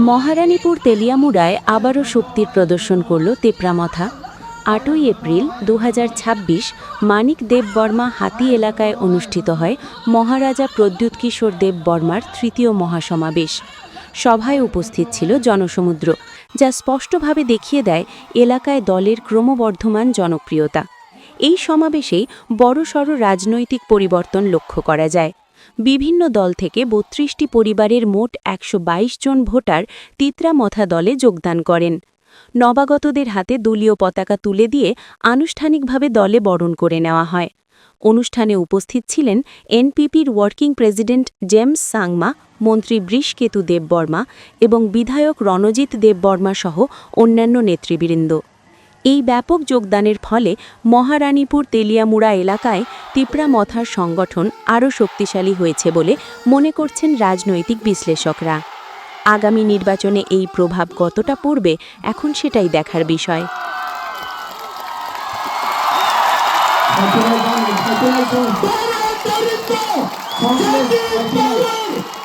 মহারানীপুর তেলিয়ামুড়ায় আবারও শক্তির প্রদর্শন করল তেপরামথা। ৮ই এপ্রিল ২০২৬ মানিক দেববর্মা হাতি এলাকায় অনুষ্ঠিত হয় মহারাজা প্রদ্যুৎ কিশোর দেববর্মার তৃতীয় মহাসমাবেশ। সভায় উপস্থিত ছিল জনসমুদ্র, যা স্পষ্টভাবে দেখিয়ে দেয় এলাকায় দলের ক্রমবর্ধমান জনপ্রিয়তা। এই সমাবেশেই বড়সড় রাজনৈতিক পরিবর্তন লক্ষ্য করা যায়। বিভিন্ন দল থেকে ৩২টি পরিবারের মোট ১২২ জন ভোটার তেপরামথা দলে যোগদান করেন। নবাগতদের হাতে দলীয় পতাকা তুলে দিয়ে আনুষ্ঠানিকভাবে দলে বরণ করে নেওয়া হয়। অনুষ্ঠানে উপস্থিত ছিলেন এনপিপির ওয়ার্কিং প্রেসিডেন্ট জেমস সাংমা, মন্ত্রী বৃষকেতু দেববর্মা এবং বিধায়ক রণজিৎ দেববর্মা সহ অন্যান্য নেতৃবৃন্দ। এই ব্যাপক যোগদানের ফলে মহারানীপুর তেলিয়ামুড়া এলাকায় তেপরামথার সংগঠন আরও শক্তিশালী হয়েছে বলে মনে করছেন রাজনৈতিক বিশ্লেষকরা। আগামী নির্বাচনে এই প্রভাব কতটা পড়বে এখন সেটাই দেখার বিষয়।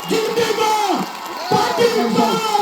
জিন্দাবাদ